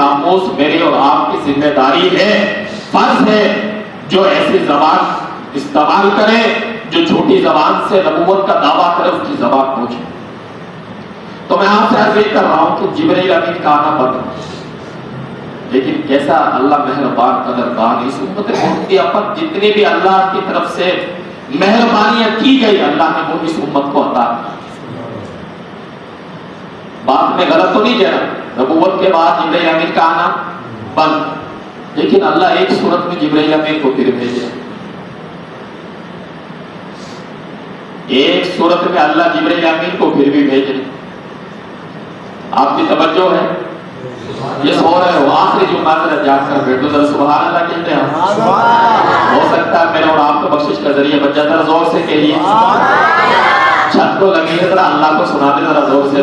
ناموس میری اور آپ کی ذمہ داری ہے، فرض ہے، جو ایسی زبان استعمال کرے جو جھوٹی زبان سے نبوت کا دعویٰ کرے اس کی زبان پوچھے۔ تو میں آپ سے عرض کر رہا ہوں کہ جبرائیل امین کا آنا بند، لیکن کیسا اللہ مہربان قدردان، اس امت محمدیہ پر جتنی بھی اللہ کی طرف سے مہربانیاں کی گئی اللہ نے وہ اس امت کو عطا کی۔ بات میں غلط تو نہیں کہہ رہا، نبوت کے بعد جبرائیل امین کا آنا بند، لیکن اللہ ایک صورت میں جبرائیل امین کو پھر بھیجے، ایک صورت میں اللہ جبرائیل امین کو پھر بھی بھیجے۔ آپ کی توجہ ہے؟ یہ سو رہے ہو، آخری جمعہ ذرا جا کر بیٹھو، ذرا سبحان اللہ کہتے ہیں، ہو سکتا ہے میرے اور آپ کو بخشش کا ذریعہ بچہ، ذرا زور سے کہیے، چھت کو لگی ہے، ذرا اللہ کو سنا دے، ذرا زور سے۔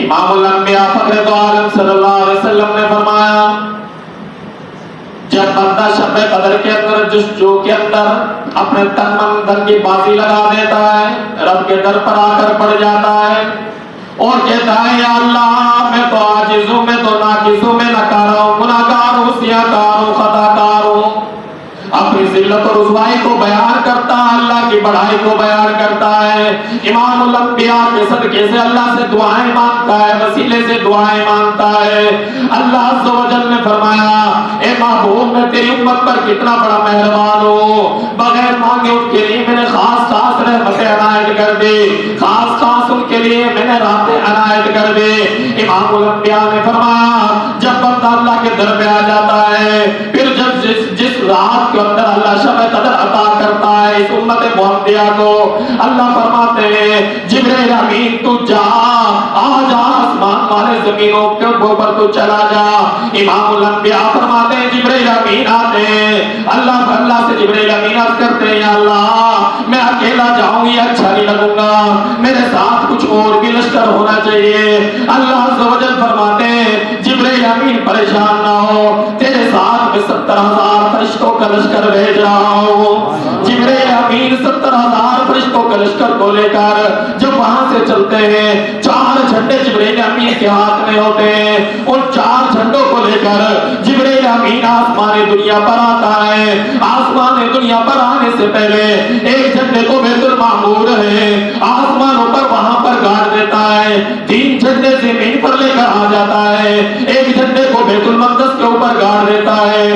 امام الانبیاء فخر دو عالم صلی اللہ علیہ وسلم نے فرمایا جب بندہ شب قدر کے اندر جستجو کے اندر اپنے تن من دھن کی بازی لگا دیتا ہے، رب کے در پر آ کر پڑ جاتا ہے اور کہتا ہے یا اللہ میں تو عاجز ہوں، میں تو ناقص ہوں، میں ناکارہ ہوں، گناہگار ہوں، سیاہکار ہوں، خطاکار ہوں، اپنی ذلت اور رسوائی کو بیان کرتا ہے، اللہ کی بڑائی کو بیان کرتا ہے، امام الانبیاء کے صدقے سے اللہ سے دعائیں مانگتا ہے، وسیلے سے دعائیں مانگتا ہے۔ اللہ عز و جل نے فرمایا اے محبوب میں تیری امت پر کتنا بڑا مہربان ہوں، بغیر مانگے ان کے لیے میں نے خاص خاص رحمتیں عنایت کر دی، خاص خاص ان کے لیے میں نے راتیں عنایت کر دی۔ امام الانبیاء نے فرمایا جب بندہ اللہ کے در پہ آ جاتا ہے، پھر جب جس رات کے اندر اللہ شب قدر عطا کرتا ہے اس امت محمدیہ کو، اللہ فرماتے ہیں جبرائیل امین تو جا، آج آسمان والے زمینوں کے اوپر تو چلا جا۔ امام الانبیاء فرماتے ہیں جبرائیل امین آتے ہیں، اللہ سے جبرائیل امین عرض کرتے ہیں یا اللہ میں اکیلا جاؤں یہ اچھا نہیں لگوں گا، میرے ساتھ کچھ اور بھی لشکر ہونا چاہیے۔ اللہ عز و جل فرماتے ہیں جبرائیل امین پریشان نہ ہو، تیرے ساتھ میں 70,000 فرشتوں کا لشکر بھیج رہا ہوں۔ جبرائیل امین 70,000 فرشتوں کا لشکر کو لے کر جب وہاں سے چلتے ہیں، 4 جھنڈے جبرائیل امین کے ہاتھ میں ہوتے ہیں، ان 4 جھنڈوں کو لے کر جبرائیل امین آسمان دنیا پر آتا ہے۔ آسمان دنیا پر آنے سے پہلے ایک جھنڈے کو بیت المعمور ہے آسمانوں پر وہاں پر گاڑ دیتا ہے، 3 جھنڈے زمین پر لے کر آ جاتا ہے، ایک جھنڈے کو بیت المقدس کے اوپر گاڑ دیتا ہے،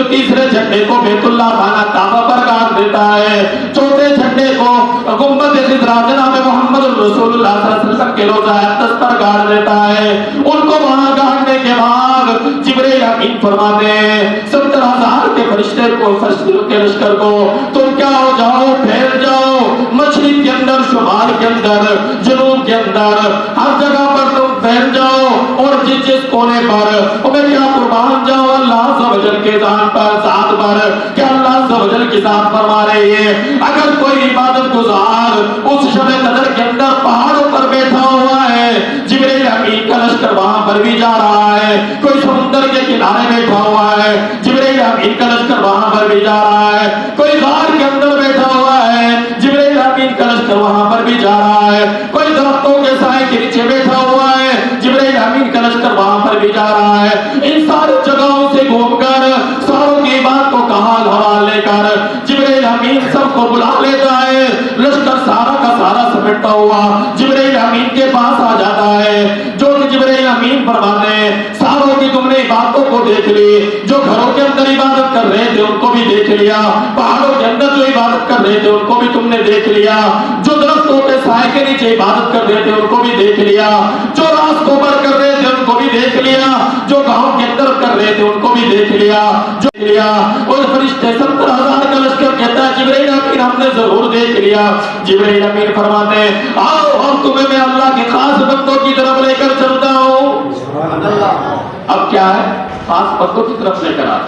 تیسرے جھنڈے کو بیت اللہ خانہ کعبہ پر گاڑ دیتا ہے، چوتھے جھنڈے کو گنبد خضرا جناب محمد رسول اللہ صلی اللہ علیہ وسلم کے روضہ اقدس پر گاڑ دیتا ہے۔ ان کو وہاں گاڑنے کے بعد جبرائیل امین فرماتے ہیں 70,000 کے فرشتوں کے لشکر کو تم کیا ہو جاؤ، پھیل جاؤ، مشرق کے اندر، شمال کے اندر، جنوب کے اندر، ہر جگہ پر تم پھیل جاؤ، اور جس کونے پر میں کیا قربان جاؤ اللہ عز و جل کے ذات پر، کیا اللہ عز و جل کی ذات فرما رہی ہے اگر کوئی عبادت گزار اس شب قدر کے اندر پہاڑوں پر بیٹھا ہوا ہے، جبرائیل امین کا لشکر وہاں پر بھی جا رہا ہے، کوئی سمندر کے کنارے بیٹھا ہوا ہے، جبرائیل امین کا لشکر وہاں پر بھی جا رہا ہے، کوئی غار کے اندر بیٹھا ہوا ہے، جبرائیل امین کا لشکر وہاں پر بھی جا رہا ہے، کوئی درختوں کے سائے کے نیچے بیٹھا ہوا ہے، جبرائیل امین کا لشکر وہاں پر بھی جا رہا ہے۔ ان ساری جگہوں سے گھوم کر ساروں کی بات کو کہال حوال لے کر جبرائیل امین سب کو بلا لیتا ہے، لشکر سارا کا سارا سمیٹتا ہوا جبرائیل امین کے پاس آ جاتا ہے، جو کہ جبرائیل امین فرماتے ہیں ساروں کی تم نے عبادتوں کو دیکھ لی، جو گھروں کے اندر عبادت کر رہے تھے ان کو بھی دیکھ لیا، پہاڑوں کے اندر جو عبادت کر رہے تھے ان کو بھی تم نے دیکھ لیا، جو درختوں کے سائے کے نیچے عبادت کر رہے تھے ان کو بھی دیکھ لیا، جو راستوں پر کر رہے تھے ان کو بھی دیکھ لیا، جو گاؤں کے اندر کر رہے تھے ان کو بھی دیکھ لیا، جو لیا اور فرشتے 70,000 کا لشکر کہتا ہے جبرائیل امین ہم نے ضرور دیکھ لیا۔ جبرائیل امین فرماتے ہیں آؤ اب تمہیں میں اللہ کے خاص بندوں کی طرف لے کر چلتا ہوں۔ اب کیا ہے؟ خاص بندوں کی طرف لے کر آ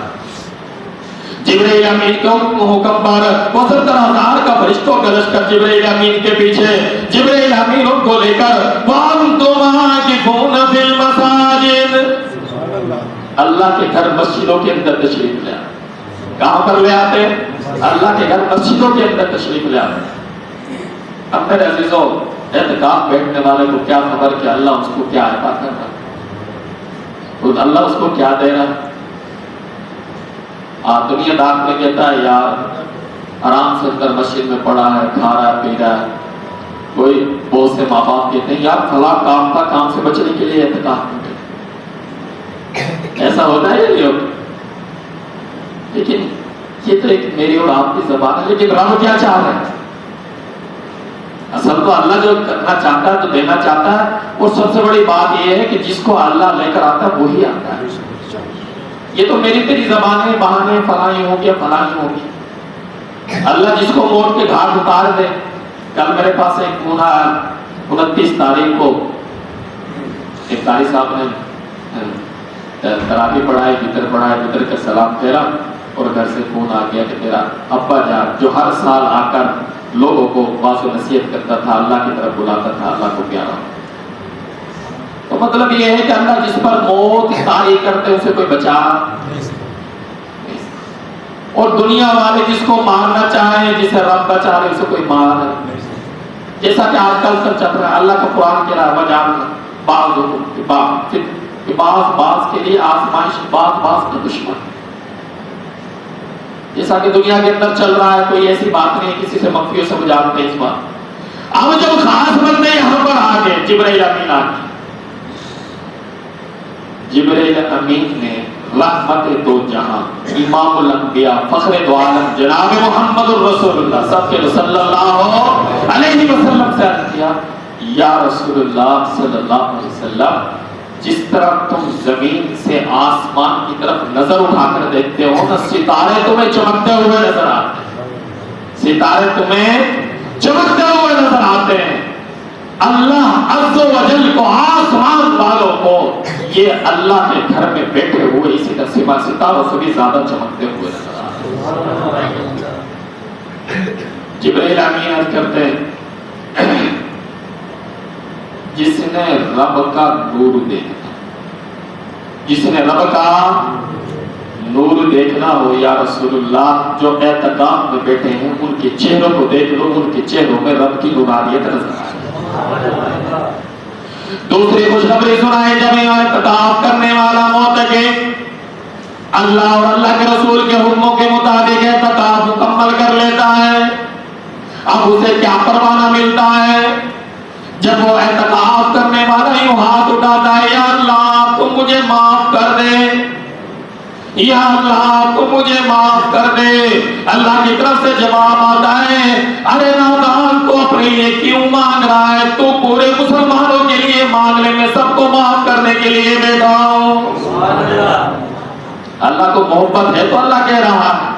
جبرائیل امین کے حکم پر 70,000 کا فرشتوں کا لشکر جبرائیل امین کے پیچھے، جبرائیل امین ان کو لے کر وَأَنْتُمْ عَاكِفُونَ فِي الْمَسَاجِدِ اللہ کے گھر مسجدوں کے اندر تشریف لے آتے، کہاں پر لے آتے ہیں؟ اللہ کے گھر مسجدوں کے اندر تشریف لے آتے ہیں۔ اب میرے عزیزوں اعتکاف بیٹھنے والے کو کیا خبر کہ اللہ اس کو کیا عطا کر رہا ہے؟ رسول اللہ اس کو کیا دے رہا؟ دنیا دار میں کہتا ہے یار آرام سے اندر مسجد میں پڑا ہے، کھا رہا ہے، پی رہا ہے. کوئی بہت سے ماں باپ کہتے ہیں یار فلاں کام تھا، کام سے بچنے کے لیے اعتکاف میں گئے. ایسا ہوتا ہے یا نہیں ہوتا؟ لیکن یہ تو ایک میری اور آپ کی زبان ہے، لیکن رب کیا چاہ رہا ہے؟ اصل تو اللہ جو کرنا چاہتا ہے تو دینا چاہتا ہے. اور سب سے بڑی بات یہ ہے کہ جس کو اللہ لے کر آتا ہے وہی آتا ہے. یہ تو میری تیری زبانیں بہانے فلاں ہی ہو گیا فلاں ہی ہو گیا. اللہ جس کو موڑ کے گھاٹ اتار دے. کل میرے پاس ایک فون آیا 29 تاریخ کو ایک قاری صاحب نے تراویح پڑھائی، وتر پڑھائی، وتر کا سلام پھیرا اور گھر سے فون آ گیا کہ تیرا ابا جان جو ہر سال آ کر لوگوں کو واضح و نصیحت کرتا تھا، اللہ کی طرف بلاتا تھا، اللہ کو پیارا. تو مطلب یہ ہے کہ اللہ جس پر موت طاری کرتے اسے کوئی بچا نہیں. اور دنیا والے جس کو مارنا چاہے، جسے رب بچا رہے اسے کوئی مار نہیں. جیسا کہ آج کل سب چل رہا ہے. اللہ کا قرآن کہہ رہا ہے بعض کے لیے آزمائش، بعض کا دشمن. جیسا کہ دنیا کے اندر چل رہا ہے، کوئی ایسی بات نہیں کسی سے مخفی سے جانتے اس بات. اب جب خاص بندے یہاں پر آ گئے، جبرائیل امین آ گئے. جبرائیل امین نے رحمت دو جہاں، امام الانبیاء، فخر دو عالم جناب محمد الرسول اللہ صلی اللہ علیہ وسلم سے عرض کیا یا رسول اللہ صلی اللہ علیہ وسلم، جس طرح تم زمین سے آسمان کی طرف نظر اٹھا کر دیکھتے ہو نا، ستارے تمہیں چمکتے ہوئے نظر آتے ہیں. ستارے تمہیں چمکتے ہوئے نظر آتے ہیں. اللہ عز و جل کو، آسمان والوں کو، یہ اللہ کے گھر میں بیٹھے ہوئے اسی طرح ستاروں سے بھی زیادہ چمکتے ہوئے نظر آتے ہیں. جبرائیل امین عرض کرتے ہیں جس نے رب کا نور دیکھنا، جس نے رب کا نور دیکھنا ہو یا رسول اللہ، جو اعتکاف میں بیٹھے ہیں ان کے چہروں کو دیکھ لو، ان کے چہروں میں رب کی نورانیت نظر آئے. دوسری خوشخبری سنائے جب اعتکاف کرنے والا معتکف اللہ اور اللہ کے رسول کے حکموں کے مطابق اعتکاف مکمل کر لیتا ہے، اب اسے کیا پروانہ ملتا ہے؟ جب وہ اعتکاف کرنے والا یوں ہاتھ اٹھاتا ہے، یا اللہ تو مجھے معاف کر دے، یا اللہ تو مجھے معاف کر دے. اللہ کی طرف سے جواب آتا ہے، ارے نادان تو اپنے لیے کیوں مانگ رہا ہے؟ تو پورے مسلمانوں کے لیے مانگنے میں سب کو معاف کرنے کے لیے بیٹھا ہوں. اللہ کو محبت ہے تو اللہ کہہ رہا ہے.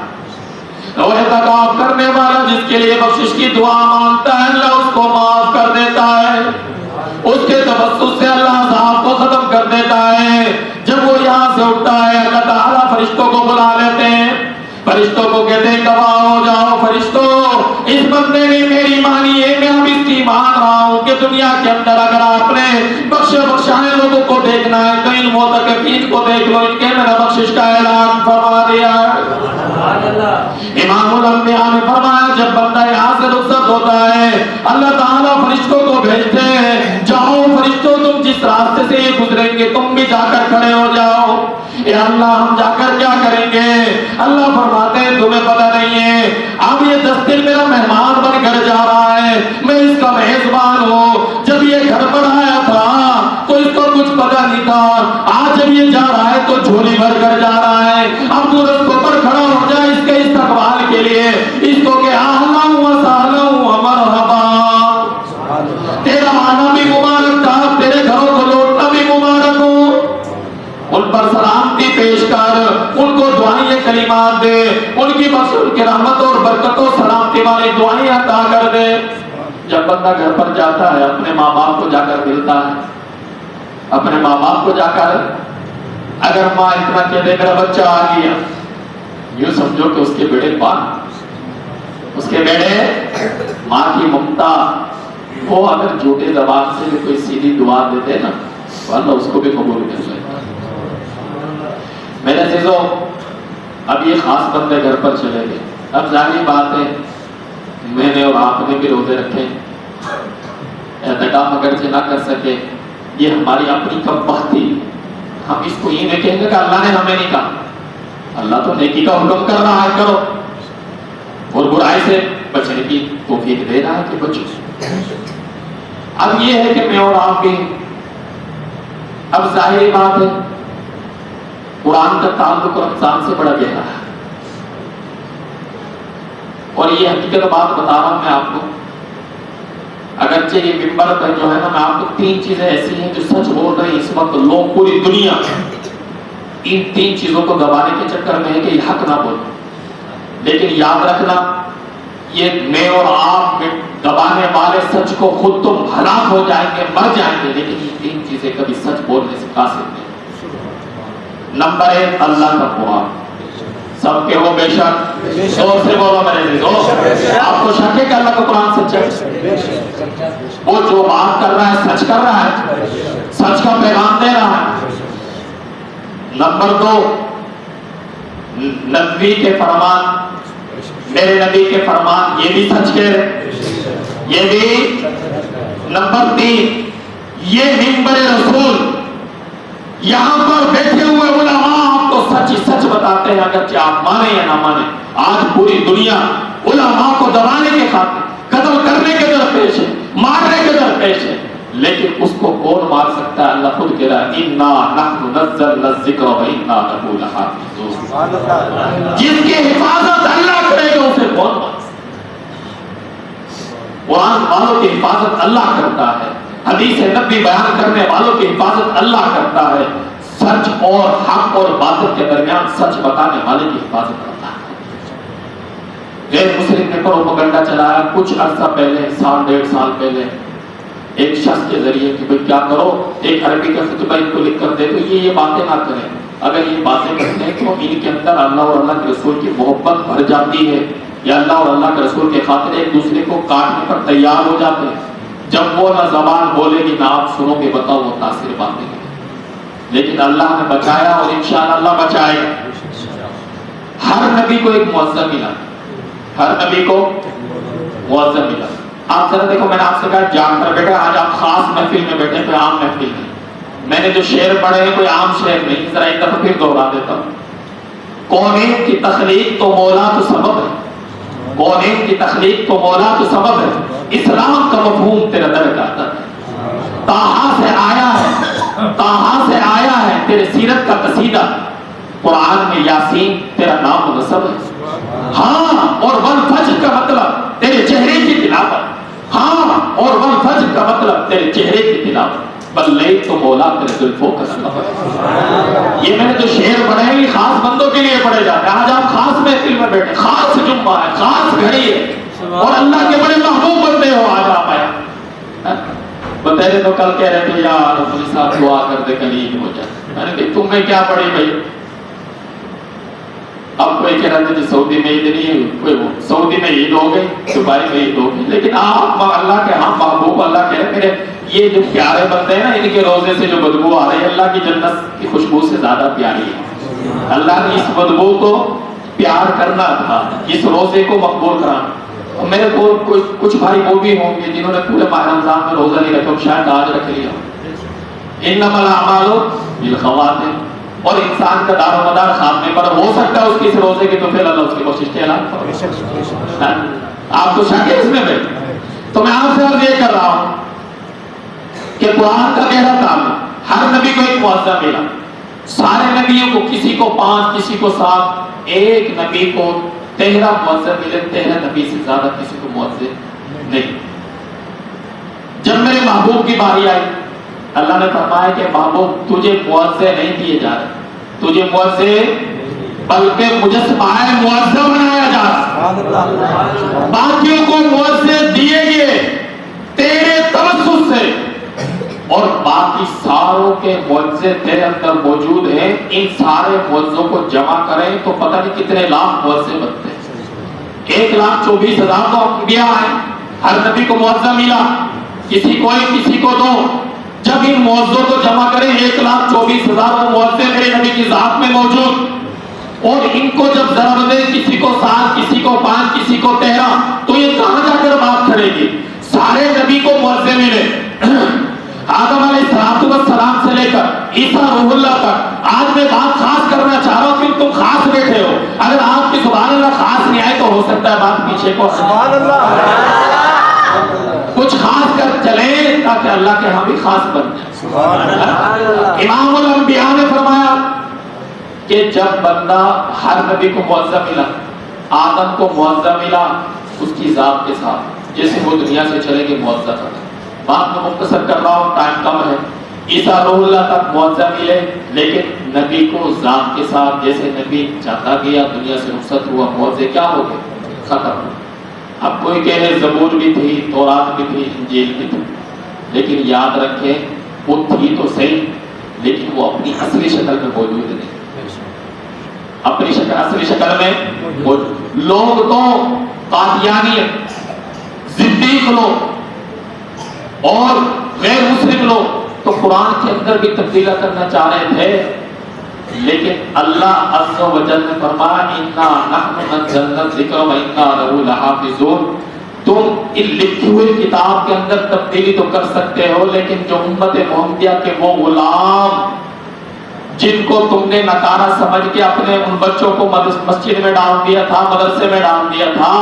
اور اعتکاف کرنے والا جس کے لیے بخشش کی دعا مانگتا ہے، اللہ اس کو معاف کر دیتا ہے. اس کے تبسط سے اللہ عذاب کو ختم کر دیتا ہے. جب وہ یہاں سے اٹھتا ہے، اللہ تعالیٰ فرشتوں کو بلا لیتے ہیں، فرشتوں کو کہتے ہیں گواہ ہو جاؤ فرشتوں، اس بندے نے میری مانی ہے، میں اب اس کی مان رہا ہوں کہ دنیا کے اندر اگر آپ نے بخشائے لوگوں کو دیکھنا ہے تو ان معتکفین کو دیکھ لو، ان کے میرا بخشش کا اعلان فرما دیا. امام الانبیاء نے فرمایا جب بندہ یہاں سے رخصت ہوتا ہے، اللہ تعالیٰ فرشتوں کو بھیجتے ہیں، جاؤ فرشتوں تم جس راستے سے یہ گزریں گے تم بھی جا کر کھڑے ہو جاؤ. یا اللہ ہم جا کر کیا کریں گے؟ اللہ فرماتے ہیں تمہیں پتہ نہیں ہے، اب یہ 10 دن میرا مہمان بن کر جا رہا ہے، میں اس کا میزبان ہوں. جب یہ گھر پر آیا تھا تو اس کو کچھ پتہ نہیں تھا، آج جب یہ جا رہا ہے تو جھولی بھر کر جا رہا ہے. اب تو رستوں پر کھڑا ہو جائے اس کے استقبال کے لیے، اس کو کہ اہلا و سہلا و مرحبا، تیرا آنا بھی مبارک تھا، تیرے گھروں کو لوٹنا بھی مبارک ہو. ان پر سلامتی پیش کر، ان کو دعائیں کلمات دے، ان کی بخش ان کی رحمت اور برکتوں سلامتی والی دعائیں عطا کر دے. جب بندہ گھر پر جاتا ہے اپنے ماں باپ کو جا کر ملتا ہے، اپنے ماں باپ کو جا کر اگر ماں اتنا کہہ دے میرا بچہ آ گیا، یوں سمجھو کہ اس کے بیڑے پان، اس کے بیڑے ماں کی ممتا. وہ اگر جھوٹے زبان سے کوئی سیدھی دعا دیتے نا تو اللہ اس کو بھی قبول کر لیتا. میرے عزیزوں اب یہ خاص بندے گھر پر چلے گئے. اب ظاہری بات ہے میں نے اور آپ نے بھی روزے رکھے، اعتکاف اگرچہ نہ کر سکے، یہ ہماری اپنی کم بختی، ہم اس کو یہ نہیں کہیں گے کہ اللہ نے ہمیں نہیں کہا. اللہ تو نیکی کا حکم کر رہا ہے کرو, اور برائی سے بچنے کی توفیق دے رہا ہے کہ بچو. اب یہ ہے کہ میں اور آپ بھی, اب ظاہری بات ہے قرآن کا تعلق رمضان سے بڑا گہرا ہے, اور یہ حقیقت بات بتا رہا ہوں میں آپ کو. اگرچہ یہ ممبر پر جو ہے نا, میں آپ کو 3 چیزیں ایسی ہیں جو سچ بول رہے ہیں اس وقت لوگ پوری دنیا ان 3 چیزوں کو دبانے کے چکر میں ہے کہ یہ حق نہ بولو. لیکن یاد رکھنا, یہ میں اور آپ میں دبانے والے سچ کو خود تم ہلاک ہو جائیں گے, مر جائیں گے, لیکن یہ 3 چیزیں کبھی سچ بولنے سے قاصر نہیں. نمبر 1 اللہ کا قرآن, سب کے ہو بے شک, زور سے بولو میرے عزیزو. آپ کو شک ہے کہ اللہ کا قرآن سچ ہے؟ وہ جو بات کر رہا ہے سچ کر رہا ہے, سچ کا پیغام دے رہا ہے. نمبر 2 نبی کے فرمان, میرے نبی کے فرمان یہ بھی سچ کہہ رہے, یہ بھی. نمبر 3 یہ منبر رسول, یہاں پر بیٹھے ہوئے علماء آپ کو سچ سچ بتاتے ہیں, اگرچہ آپ مانیں یا نہ مانیں. آج پوری دنیا علماء کو دبانے کے خاطر, قتل کرنے کے درپیش ہے, مارنے کے درپیش ہے, لیکن اس کو کون مار سکتا ہے؟ اللہ خود کہہ رہا ہے اِنَّا نَحْنُ نَزَّلْنَا الذِّكْرَ وَإِنَّا لَهُ لَحَافِظُونَ. جس کی حفاظت اللہ کرے گا اسے کون مار سکتا؟ قرآن والوں کی حفاظت اللہ کرتا ہے, حدیث نبی بیان کرنے والوں کی حفاظت اللہ کرتا ہے, سچ اور حق اور باطل کے درمیان سچ بتانے والے کی حفاظت کرتا ہے. غیر مسلم نے پروپیگنڈا چلایا کچھ عرصہ پہلے, 1.5 سال پہلے, ایک شخص کے ذریعے کہ بھئی کیا کرو, ایک عربی کا خطبہ ان کو لکھ کر دے تو یہ باتیں نہ کریں. اگر یہ باتیں کرتے ہیں تو ان کے اندر اللہ اور اللہ کے رسول کی محبت بھر جاتی ہے, یا اللہ اور اللہ کے رسول کے خاطر ایک دوسرے کو کاٹنے پر تیار ہو جاتے ہیں. جب وہ نہ زبان بولے گی نہ آپ سنو گے, بتاؤ وہ تاثیر باتیں ہیں. لیکن اللہ نے بچایا اور انشاءاللہ اللہ بچائے گا. ہر نبی کو ایک معزز ملا, ہر نبی کو معزز ملا. آپ ذرا دیکھو, میں نے آپ سے کہا جان کر بیٹھے, آج آپ خاص محفل میں بیٹھے, کوئی عام محفل نہیں. میں نے جو شعر پڑھے ہیں کوئی عام شعر نہیں, ذرا ایک دفعہ پھر دوہرا دیتا ہوں. کونین کی تخلیق تو مولا تو سبب ہے, کونین کی تخلیق تو مولا تو سبب ہے, اسلام کا مفہوم تیرا در کا در ہے. تاہا سے آیا ہے, تاہا سے آیا ہے تیرے سیرت کا قصیدہ, قرآن میں یاسین تیرا نام منصب ہے. ہاں اور والفجر کا مطلب تیرے چہرے کی تلاوت, ہاں اور والفجر کا مطلب تیرے چہرے کی تلاوت, بلے تو مولا تیرے زلفوں کا سبب. یہ میں نے جو شعر پڑھے ہیں یہ خاص بندوں کے لیے پڑھے جاتے ہیں. آج آپ خاص محفل میں بیٹھے, خاص جمعہ ہے, خاص گھڑی ہے, اور اللہ کے بڑے محبوب بندے ہو. آج آپ آیا بتائے تو کل کہہ رہے تھے یار مجھے ساتھ دعا کر دے کل عید ہو جائے. میں نے کہا تم نے کیا پڑھی بھائی؟ اب کوئی کہہ رہا تھا جی سعودی میں عید نہیں ہے, کوئی سعودی میں عید ہو گئی, دبئی میں عید ہو گئی, لیکن آپ اللہ کے ہاں محبوب, اللہ کہہ رہے میرے یہ جو پیارے بندے ہیں نا, ان کے روزے سے جو بدبو آ رہی ہے اللہ کی جنت کی خوشبو سے زیادہ پیاری ہے. اللہ نے اس بدبو کو پیار کرنا تھا, اس روزے کو مقبول کرانا. میرے کو کچھ بھائی وہ بھی ہوں گے جنہوں نے پورے ماہ رمضان میں روزہ نہیں رکھا, شاید آج رکھ لیا. انما الاعمال بالخواتیم, اور انسان کا دار و مدار خاتمے پر ہو سکتا ہے اس کی اس روزے کی, تو پھر اللہ اس کی کوشش کے اعلان. آپ کو شک ہے اس میں بیٹھے؟ تو میں آپ سے عرض یہ کر رہا ہوں کہ قرآن کا گہرا تعلق, ہر نبی کو ایک معزہ ملا. سارے نبیوں کو کسی کو 5 کسی کو 7, ایک نبی کو 13 معزہ ملے, 13 نبی سے زیادہ کسی کو معزہ نہیں. جب میرے محبوب کی باری آئی, اللہ نے فرمایا کہ محبوب تجھے معزہ نہیں دیے جا رہے, تجھے معزہ بلکہ مجسمہ معزہ بنایا جا رہا. باقیوں کو معزہ دیے گئے تیرے توسط سے, اور باقی ساروں کے معزے تیرے اندر موجود ہیں. ان سارے معزوں کو جمع کریں تو پتہ نہیں کتنے لاکھ معزے بنتے ہیں. 1,24,000 تو انبیاء ہیں, ہر نبی کو معزہ ملا, کسی کو ایک کسی کو 2. جب ان معزوں کو جمع کریں 1,24,000 معزے میرے نبی کی ذات میں موجود, اور ان کو جب ضرب دیں کسی کو 7 کسی کو 5 کسی کو 13, تو یہ کہاں جا کر بات کھڑے گی؟ سارے نبی کو معزے ملے, آدم علیہ السلام سے لے کر عیسیٰ روح اللہ تک. آج میں بات خاص کرنا چاہ رہا ہوں کہ تم خاص بیٹھے ہو. اگر آپ کی سبحان اللہ خاص نہیں آئے تو ہو سکتا ہے بات پیچھے کو سبحان اللہ کچھ خاص کر چلے تاکہ اللہ کے ہاں بھی خاص بن جائے. سبحان اللہ. امام الانبیاء نے فرمایا کہ جب بندہ ہر نبی کو معزہ ملا, آدم کو معزہ ملا اس کی ذات کے ساتھ جیسے وہ دنیا سے چلے گئے معزہ تھا. بات میں مختصر کر رہا ہوں, ٹائم کم ہے. عیسیٰ روح اللہ تک معزہ ملے لیکن نبی کو ذات کے ساتھ جیسے نبی جاتا گیا دنیا سے رخصت ہوا معزے کیا ہو گئے ختم. اب کوئی کہے زبور بھی تھی, تورات بھی تھی, انجیل بھی تھی, لیکن یاد رکھیں وہ تھی تو صحیح لیکن وہ اپنی اصلی شکل میں موجود نہیں. اپنی شکل اصلی شکل میں لوگ تو قادیانیت, زندیق لوگ اور غیر مسلم لوگ تو قرآن کے اندر بھی تبدیلہ کرنا چاہ رہے تھے, لیکن اللہ عز و جل نے فرمایا اِنَّا نَحْنُ نَزَّلْنَا الذِّكْرَ وَإِنَّا لَهُ لَحَافِظُونَ. تم ان لکھی ہوئی کتاب کے اندر تبدیلی تو کر سکتے ہو لیکن جو امت محمدیہ کے وہ غلام جن کو تم نے نکارہ سمجھ کے اپنے ان بچوں کو مسجد میں ڈال دیا تھا, مدرسے میں ڈال دیا تھا,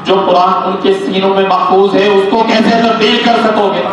جو قرآن ان کے سینوں میں محفوظ ہے اس کو کیسے تبدیل کر سکو گے؟